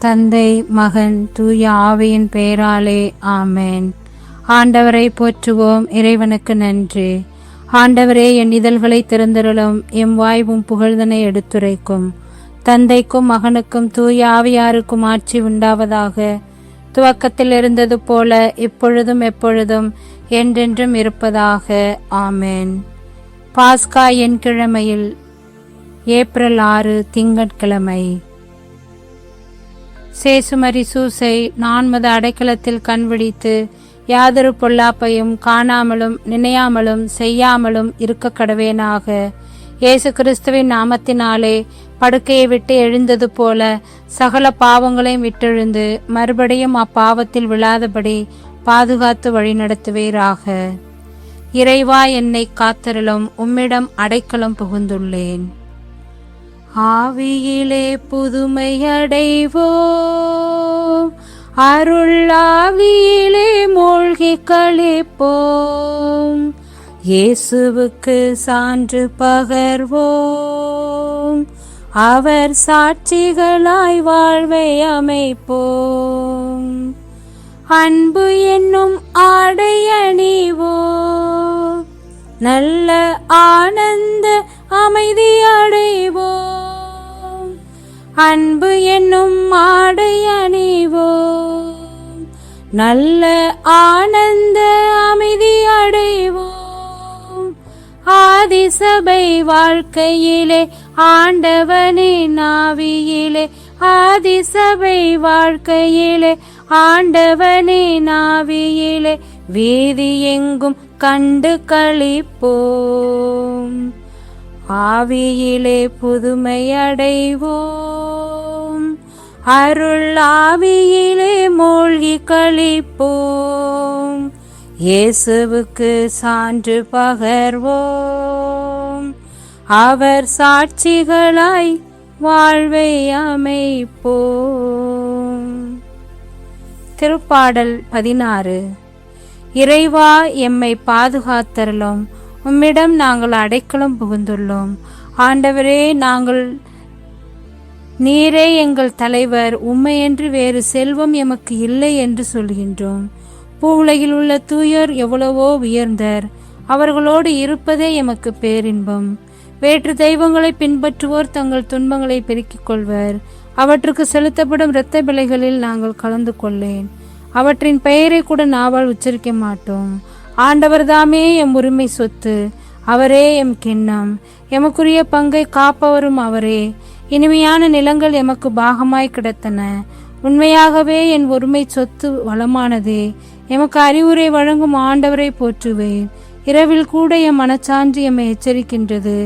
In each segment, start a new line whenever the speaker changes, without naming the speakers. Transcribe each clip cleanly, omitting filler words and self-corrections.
தந்தை, மகன், தூய ஆவியின் பெயராலே ஆமேன். ஆண்டவரை போற்றுவோம். இறைவனுக்கு நன்றி. ஆண்டவரே, என் இதழ்களை திறந்தருளும். எம் வாய்வும் புகழ்தனை எடுத்துரைக்கும். தந்தைக்கும் மகனுக்கும் தூய ஆவியாருக்கும் ஆட்சி உண்டாவதாக. துவக்கத்தில் இருந்தது போல இப்பொழுதும் எப்பொழுதும் என்றென்றும் இருப்பதாக. ஆமேன். பாஸ்கா என் கிழமையில் ஏப்ரல் 6 திங்கட்கிழமை. சேசுமரி சூசை நான்மத அடைக்கலத்தில் கண்விழித்து யாதொரு பொல்லாப்பையும் காணாமலும் நினையாமலும் செய்யாமலும் இருக்க கடவேனாக. இயேசு கிறிஸ்துவின் நாமத்தினாலே படுக்கையை விட்டு எழுந்தது போல சகல பாவங்களையும் விட்டெழுந்து மறுபடியும் அப்பாவத்தில் விழாதபடி பாதுகாத்து வழிநடத்துவீராக. இறைவா, என்னை காத்தருளும். உம்மிடம் அடைக்கலம் புகுந்துள்ளேன். ஆவியிலே புதுமை அடைவோம், அருள் ஆவியிலே மூழ்கி களிப்போம். இயேசுவுக்கு சான்று பகர்வோம், அவர் சாட்சிகளாய் வாழ்வை அமைப்போம். அன்பு என்னும் ஆடை அணிவோம், நல்ல ஆனந்த அமைதி அடைவோம். அன்பு என்னும் ஆடை அணிவோம், நல்ல ஆனந்த அமைதி அடைவோம். ஆதிசபை வாழ்க்கையிலே ஆண்டவனின் ஆவியிலே, ஆதிசபை வாழ்க்கையிலே ஆண்டவனின் ஆவியிலே வீதி எங்கும் கண்டு களிப்போம். ஆவியிலே புதுமை அடைவோம், அருள் ஆவியிலே மூழ்கி களிப்போம். இயேசுவுக்கு சான்று பகர்வோம், அவர் சாட்சிகளாய் வாழ்வை அமைப்போம். திருப்பாடல் 16. இறைவா, எம்மை பாதுகாத்தருளும். உம்மிடம் நாங்கள் அடைக்கலம் புகுந்துள்ளோம். ஆண்டவரே, நீரே எங்கள் தலைவர். உம்மையன்று வேறு செல்வம் எமக்கு இல்லை என்று சொல்கின்றோம். பூவுலகில் உள்ள தூயர் எவ்வளவோ உயர்ந்தர், அவர்களோடு இருப்பதே எமக்கு பேரின்பம். வேற்று தெய்வங்களை பின்பற்றுவோர் தங்கள் துன்பங்களை பெருக்கிக் கொள்வர். அவற்றுக்கு செலுத்தப்படும் இரத்த பிழைகளில் நாங்கள் கலந்து கொள்ளேன். அவற்றின் பெயரை கூட நாவால் உச்சரிக்க மாட்டோம். ஆண்டவர் தாமே எம் உரிமை சொத்து, அவரே எம் கிண்ணம். எமக்குரிய பங்கை காப்பவரும் அவரே. இனிமையான நிலங்கள் எமக்கு பாகமாய் கிடைத்தன. உண்மையாகவே என் உரிமை சொத்து வளமானதே. எமக்கு அறிவுரை வழங்கும் ஆண்டவரை போற்றுவேன். இரவில் கூட எம் மனச்சான்று எம்மை எச்சரிக்கின்றது.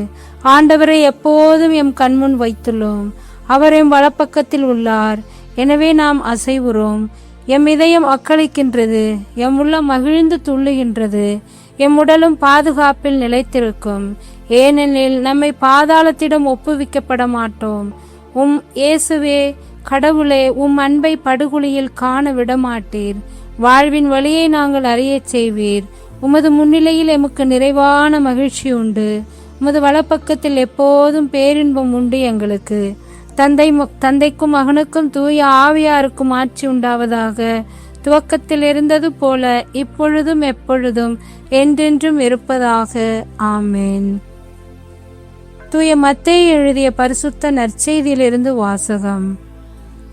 ஆண்டவரை எப்போதும் எம் கண்முன் வைத்துள்ளோம். அவர் எம் வலப்பக்கத்தில் உள்ளார். எனவே நாம் அசைவுறோம். எம் இதயம் அக்களிக்கின்றது, எம் உள்ளம் மகிழ்ந்து துள்ளுகின்றது. எம் உடலும் பாதுகாப்பில் நிலைத்திருக்கும், ஏனெனில் நம்மை பாதாளத்திடம் ஒப்புவிக்கப்பட மாட்டோம். இயேசுவே கடவுளே, உம் அன்பை படுகொலியில் காண விடமாட்டீர். வாழ்வின் வழியை நாங்கள் அறியச் செய்வீர். உமது முன்னிலையில் எமக்கு நிறைவான மகிழ்ச்சி உண்டு. உமது வலப்பக்கத்தில் எப்போதும் பேரின்பம் உண்டு எங்களுக்கு. தந்தைக்கும் மகனுக்கும் தூய ஆவியாருக்கும் ஆட்சி உண்டாவதாக. துவக்கத்தில் இருந்தது போல இப்பொழுதும் எப்பொழுதும் என்றென்றும் இருப்பதாக. ஆமேன். தூய மத்தேயு எழுதிய பரிசுத்த நற்செய்தியிலிருந்து வாசகம்.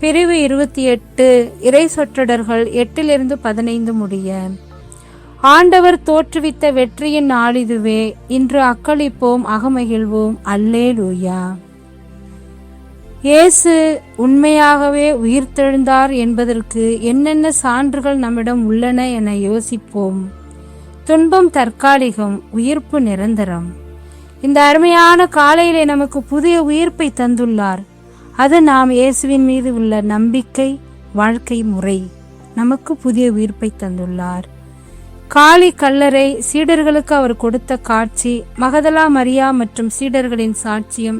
பிரிவு 28. இறை சொற்றொடர்கள் 8-15 முடிய. ஆண்டவர் தோற்றுவித்த வெற்றியின் நாளிதுவே. இன்று அக்களிப்போம், அகமகிழ்வோம். அல்லேலூயா. இயேசு உண்மையாகவே உயிர்த்தெழுந்தார் என்பதற்கு என்னென்ன சான்றுகள் நம்மிடம் உள்ளன என யோசிப்போம். துன்பம் தற்காலிகம், உயிர்ப்பு நிரந்தரம். இந்த அருமையான காலையிலே நமக்கு புதிய உயிர்ப்பை தந்துள்ளார். அது நாம் இயேசுவின் மீது உள்ள நம்பிக்கை, வாழ்க்கை முறை. நமக்கு புதிய உயிர்ப்பை தந்துள்ளார். காலி கல்லறை, சீடர்களுக்கு அவர் கொடுத்த காட்சி, மகதலா மரியா மற்றும் சீடர்களின் சாட்சியம்,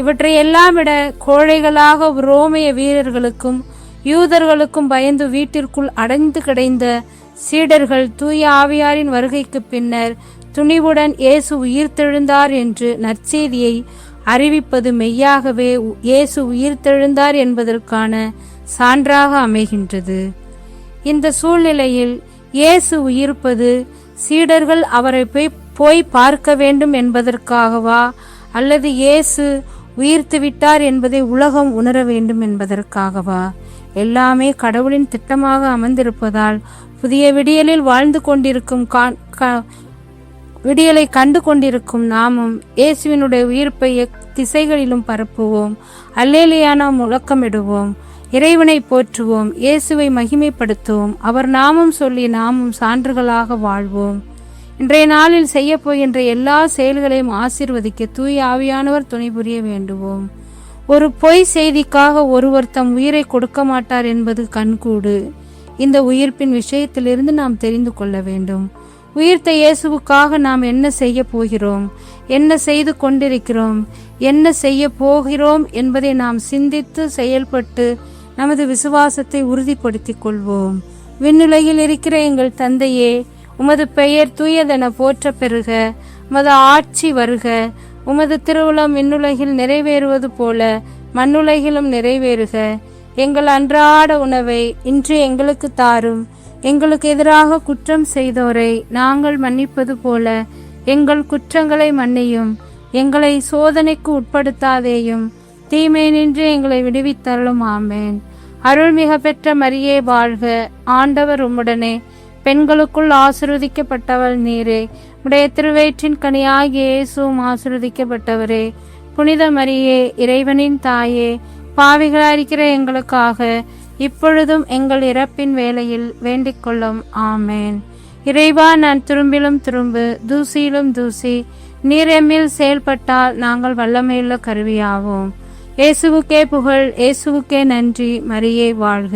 இவற்றை எல்லாம் விட கோழைகளாக ரோமைய வீரர்களுக்கும் யூதர்களுக்கும் பயந்து வீட்டிற்குள் அடைந்து கிடந்த சீடர்கள் தூய ஆவியாரின் வருகைக்கு பின்னர் துணிவுடன் இயேசு உயிர்த்தெழுந்தார் என்று நற்செய்தியை அறிவிப்பது மெய்யாகவே இயேசு உயிர்த்தெழுந்தார் என்பதற்கான சான்றாக அமைகின்றது. இந்த சூழ்நிலையில் இயேசு உயிர்ப்பது சீடர்கள் அவரை போய் பார்க்க வேண்டும் என்பதற்காகவா, அல்லது இயேசு உயிர்த்து விட்டார் என்பதை உலகம் உணர வேண்டும் என்பதற்காகவா? எல்லாமே கடவுளின் திட்டமாக அமர்ந்திருப்பதால் புதிய விடியலில் வாழ்ந்து கொண்டிருக்கும் விடியலை கண்டு கொண்டிருக்கும் நாமும் இயேசுவினுடைய உயிர்ப்பை திசைகளிலும் பரப்புவோம். அல்லேலூயா நாம் முழக்கமிடுவோம். இறைவனை போற்றுவோம். இயேசுவை மகிமைப்படுத்துவோம். அவர் நாமம் சொல்லி நாமும் சான்றுகளாக வாழ்வோம். இன்றைய நாளில் செய்ய போகின்ற எல்லா செயல்களையும் ஆசீர்வதிக்க தூய ஆவியானவர் துணை புரிய வேண்டுவோம். ஒரு பொய் செய்திக்காக ஒருவர் தம் உயிரை கொடுக்க மாட்டார் என்பது கண்கூடு. இந்த உயிர்ப்பின் விஷயத்திலிருந்து நாம் தெரிந்து கொள்ள வேண்டும். உயிர்த்த இயேசுவுக்காக நாம் என்ன செய்ய போகிறோம், என்ன செய்து கொண்டிருக்கிறோம், என்ன செய்ய போகிறோம் என்பதை நாம் சிந்தித்து செயல்பட்டு நமது விசுவாசத்தை உறுதிப்படுத்திக் கொள்வோம். விண்ணுலகில் இருக்கிற எங்கள் தந்தையே, உமது பெயர் தூயதென போற்ற பெறுக. உமது ஆட்சி வருக. உமது திருவுளம் விண்ணுலகில் நிறைவேறுவது போல மண்ணுலகிலும் நிறைவேறுக. எங்கள் அன்றாட உணவை இன்று எங்களுக்கு தாரும். எங்களுக்கு எதிராக குற்றம் செய்தோரை நாங்கள் மன்னிப்பது போல எங்கள் குற்றங்களை மன்னியும். எங்களை சோதனைக்கு உட்படுத்தாதேயும், தீமை நின்று எங்களை விடுவித்தருளும். ஆமேன். அருள்மிக பெற்ற மரியே வாழ்க. ஆண்டவர் உம்முடனே, பெண்களுக்குள் ஆசீர்வதிக்கப்பட்டவள் நீரே. உடைய திருவயிற்றின் கனியாகிய இயேசுவும் ஆசீர்வதிக்கப்பட்டவரே. புனித மரியே, இறைவனின் தாயே, பாவிகளாயிருக்கிற எங்களுக்காக இப்பொழுதும் எங்கள் இறப்பின் வேளையில் வேண்டிக் கொள்ளும். ஆமேன். இறைவா, நான் திரும்பிலும் திரும்பு, தூசியிலும் தூசி, நீர் எம்மில் செயல்பட்டால் நாங்கள் வல்லமையுள்ள கருவியாவோம். இயேசுவுக்கே புகழ், இயேசுவுக்கே நன்றி. மரியே வாழ்க.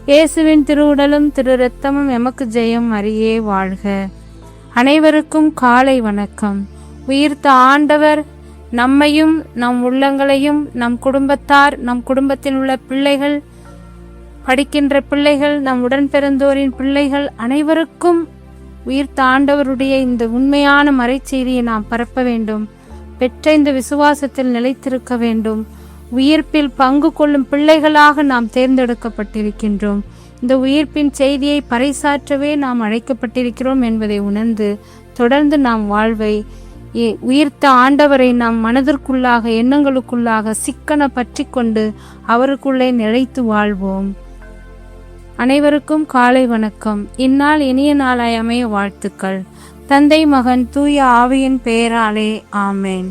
இயேசுவின் திருவுடலும் திரு இரத்தமும் எமக்கு ஜெயம். மரியே வாழ்க. அனைவருக்கும் காலை வணக்கம். உயிர்த்த ஆண்டவர் நம்மையும் நம் உள்ளங்களையும் நம் குடும்பத்தார், நம் குடும்பத்தில் உள்ள பிள்ளைகள், படிக்கின்ற பிள்ளைகள், நம் உடன் பிறந்தோரின் பிள்ளைகள் அனைவருக்கும் உயிர்த்த ஆண்டவருடைய இந்த உண்மையான மறைச்செய்தியை நாம் பரப்ப வேண்டும். பெற்ற இந்த விசுவாசத்தில் நிலைத்திருக்க வேண்டும். உயிர்ப்பில் பங்கு கொள்ளும் பிள்ளைகளாக நாம் தேர்ந்தெடுக்கப்பட்டிருக்கின்றோம். இந்த உயிர்ப்பின் செய்தியை பறைசாற்றவே நாம் அழைக்கப்பட்டிருக்கிறோம் என்பதை உணர்ந்து தொடர்ந்து நாம் வாழ்வை உயிர்த்த ஆண்டவரை நாம் மனதிற்குள்ளாக, எண்ணங்களுக்குள்ளாக சிக்கன பற்றி கொண்டு அவருக்குள்ளே நிலைத்து வாழ்வோம். அனைவருக்கும் காலை வணக்கம். இந்நாள் இனிய நாளாய் அமைய வாழ்த்துக்கள். தந்தை, மகன், தூய ஆவியின் பெயராலே. ஆமேன்.